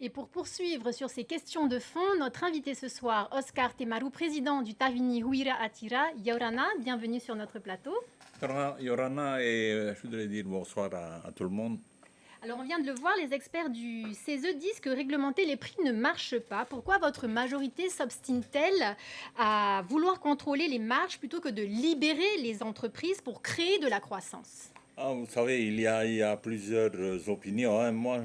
Et pour poursuivre sur ces questions de fond, notre invité ce soir, Oscar Temaru, président du Tavini Huira Atira, Yorana, bienvenue sur notre plateau. Yorana, et je voudrais dire bonsoir à tout le monde. Alors on vient de le voir, les experts du CESE disent que réglementer les prix ne marche pas. Pourquoi votre majorité s'obstine-t-elle à vouloir contrôler les marges plutôt que de libérer les entreprises pour créer de la croissance? Ah, vous savez, il y a plusieurs opinions, hein. Moi,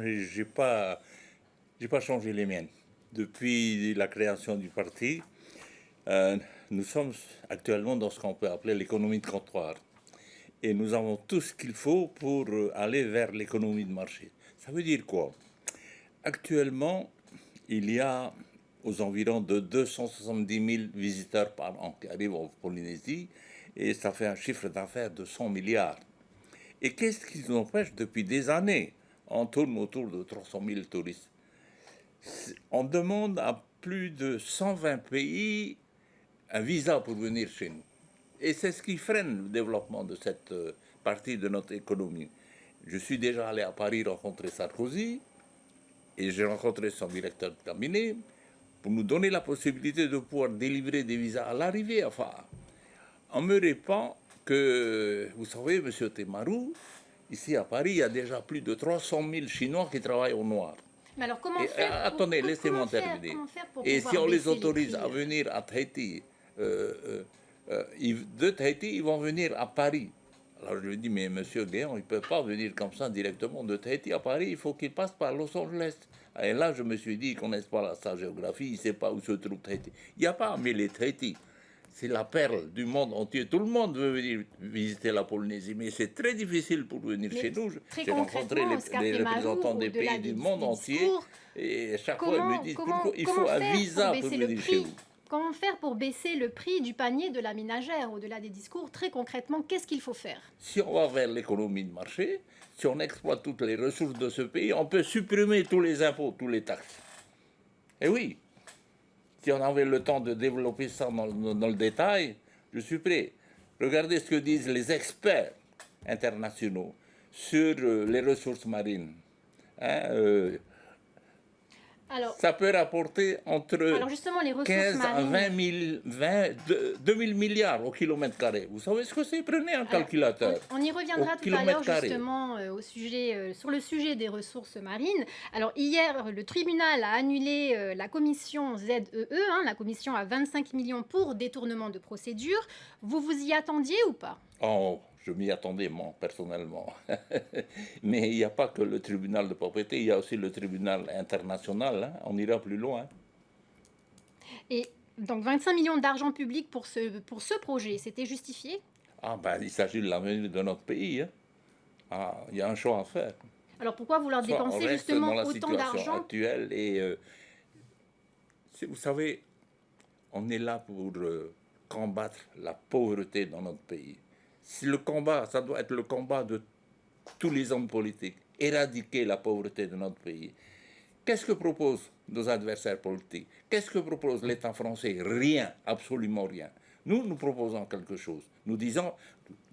j'ai pas changé les miennes. Depuis la création du parti, euh, nous sommes actuellement dans ce qu'on peut appeler l'économie de comptoir. Et nous avons tout ce qu'il faut pour aller vers l'économie de marché. Ça veut dire quoi? Actuellement, il y a aux environs de 270 000 visiteurs par an qui arrivent en Polynésie et ça fait un chiffre d'affaires de 100 milliards. Et qu'est-ce qui nous empêche depuis des années? On tourne autour de 300 000 touristes. On demande à plus de 120 pays un visa pour venir chez nous. Et c'est ce qui freine le développement de cette partie de notre économie. Je suis déjà allé à Paris rencontrer Sarkozy et j'ai rencontré son directeur de cabinet pour nous donner la possibilité de pouvoir délivrer des visas à l'arrivée. Enfin, on me répond que, vous savez, monsieur Temaru, ici à Paris, il y a déjà plus de 300 000 Chinois qui travaillent au noir. Mais alors comment Et, faire pour, attendez, laissez-moi terminer. comment faire pour Et si pouvoir on les baisser les autorise prix? à venir à Tahiti, de Tahiti, ils vont venir à Paris. Alors je lui dis, mais monsieur Guéant, il ne peut pas venir comme ça directement de Tahiti à Paris, il faut qu'il passe par Los Angeles. Et là, je me suis dit, ils ne connaissent pas sa géographie, ils ne savent pas où se trouve Tahiti. Il n'y a pas à mêler Tahiti. C'est la perle du monde entier. Tout le monde veut venir visiter la Polynésie, mais c'est très difficile pour venir chez nous. Très J'ai rencontré concrètement, Oscar les Temaru, représentants des au-delà pays du monde des entier, discours, et chaque fois ils me disent pourquoi il comment faut un faire pour visa pour baisser le venir chez prix? vous. Comment faire pour baisser le prix du panier de la ménagère? Au-delà des discours, très concrètement, qu'est-ce qu'il faut faire? Si on va vers l'économie de marché, si on exploite toutes les ressources de ce pays, on peut supprimer tous les impôts, tous les taxes. Et oui, si on avait le temps de développer ça dans le détail, je suis prêt. Regardez ce que disent les experts internationaux sur les ressources marines. Hein, Alors, ça peut rapporter entre alors justement, les ressources 15 à marines. 2 000 milliards au kilomètre carré. Vous savez ce que c'est? Prenez un calculateur. On y reviendra Au tout à l'heure kilomètre carré. justement sur le sujet des ressources marines. Alors hier, le tribunal a annulé la commission ZEE, hein, la commission à 25 millions pour détournement de procédure. Vous vous y attendiez ou pas? Oh, je m'y attendais, moi, personnellement. Mais il n'y a pas que le tribunal de propriété, il y a aussi le tribunal international. Hein. On ira plus loin. Et donc 25 millions d'argent public pour ce projet, c'était justifié? Ah, ben, il s'agit de l'avenir de notre pays. Hein. Ah, il y a un choix à faire. Alors pourquoi vouloir Soit on dépenser reste justement dans la autant situation d'argent? actuelle et, vous savez, on est là pour combattre la pauvreté dans notre pays. Si le combat, ça doit être le combat de tous les hommes politiques, éradiquer la pauvreté de notre pays. Qu'est-ce que proposent nos adversaires politiques? Qu'est-ce que propose l'État français? Rien, absolument rien. Nous proposons quelque chose. Nous disons,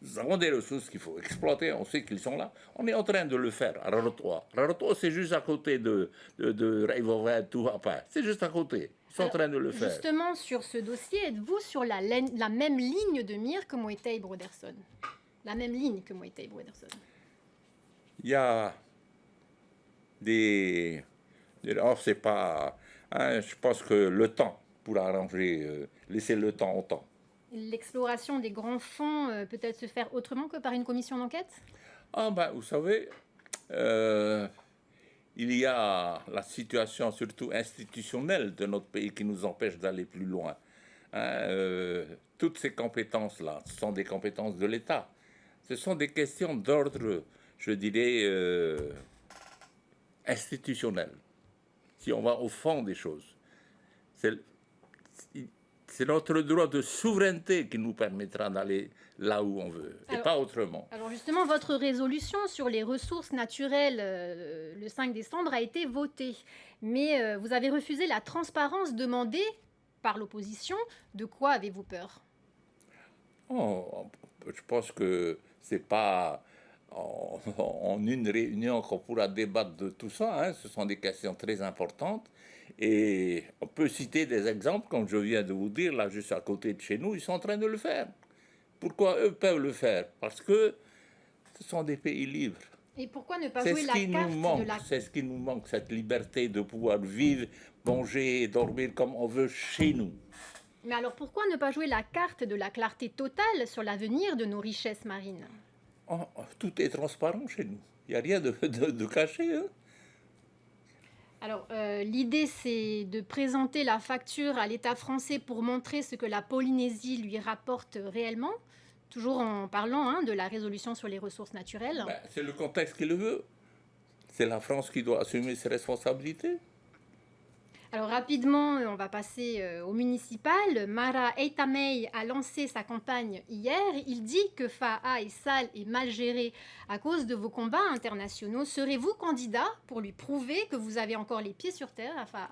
nous avons des ressources qu'il faut exploiter, on sait qu'ils sont là. On est en train de le faire à Rarotoa. Rarotoa, c'est juste à côté de Reivovet, tout à part. C'est juste à côté. Ils sont en train de le faire. Justement, sur ce dossier, êtes-vous sur la même ligne de mire que Moïtei Broderson? La même ligne que Moïtei Broderson? Il y a des... Oh, c'est pas... Hein, je pense que le temps pourra arranger, laisser le temps au temps. L'exploration des grands fonds peut-elle se faire autrement que par une commission d'enquête? Ah ben, vous savez, il y a la situation surtout institutionnelle de notre pays qui nous empêche d'aller plus loin. Hein, toutes ces compétences-là, ce sont des compétences de l'État. Ce sont des questions d'ordre, je dirais, institutionnel. Si on va au fond des choses, c'est notre droit de souveraineté qui nous permettra d'aller là où on veut, et pas autrement. Alors justement, votre résolution sur les ressources naturelles le 5 décembre a été votée, mais vous avez refusé la transparence demandée par l'opposition. De quoi avez-vous peur? Oh, je pense que c'est pas... en une réunion qu'on pourra débattre de tout ça. Hein. Ce sont des questions très importantes. Et on peut citer des exemples, comme je viens de vous dire, là, juste à côté de chez nous, ils sont en train de le faire. Pourquoi eux peuvent le faire? Parce que ce sont des pays libres. Et pourquoi ne pas C'est jouer ce la qui nous carte de manque, la... c'est ce qui nous manque, cette liberté de pouvoir vivre, manger et dormir comme on veut chez nous. Mais alors pourquoi ne pas jouer la carte de la clarté totale sur l'avenir de nos richesses marines? Tout est transparent chez nous. Il n'y a rien de caché. Hein. Alors, l'idée, c'est de présenter la facture à l'État français pour montrer ce que la Polynésie lui rapporte réellement, toujours en parlant de la résolution sur les ressources naturelles. Ben, c'est le contexte qui le veut. C'est la France qui doit assumer ses responsabilités. Alors, rapidement, on va passer au municipal. Mara Eitamei a lancé sa campagne hier. Il dit que FAA est sale et mal géré à cause de vos combats internationaux. Serez-vous candidat pour lui prouver que vous avez encore les pieds sur terre à FAA?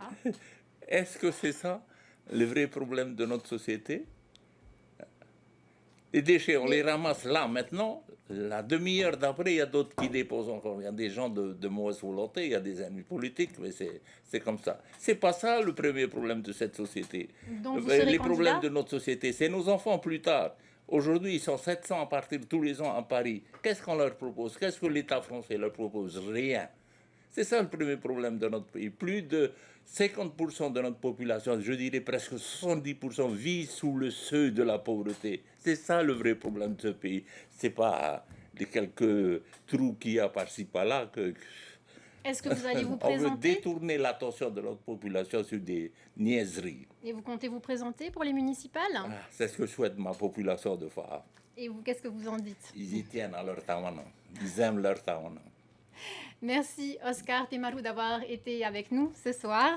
Est-ce que c'est ça le vrai problème de notre société? Les déchets, on les ramasse là, maintenant. La demi-heure d'après, il y a d'autres qui déposent encore. Il y a des gens de mauvaise volonté, il y a des ennemis politiques, mais c'est comme ça. C'est pas ça le premier problème de cette société. Donc vous serez Les candidat? problèmes de notre société, c'est nos enfants plus tard. Aujourd'hui, ils sont 700 à partir de tous les ans à Paris. Qu'est-ce qu'on leur propose? Qu'est-ce que l'État français leur propose? Rien. C'est ça le premier problème de notre pays. Plus de 50% de notre population, je dirais presque 70%, vit sous le seuil de la pauvreté. C'est ça le vrai problème de ce pays. C'est pas les quelques trous qu'il y a par-ci par-là que... Est-ce que vous allez vous On veut présenter? détourner l'attention de notre population sur des niaiseries. Et vous comptez vous présenter pour les municipales? Ah, c'est ce que souhaite ma population de Faa. Et vous, qu'est-ce que vous en dites? Ils y tiennent à leur tawana. Ils aiment leur tawana. Merci Oscar Temaru d'avoir été avec nous ce soir.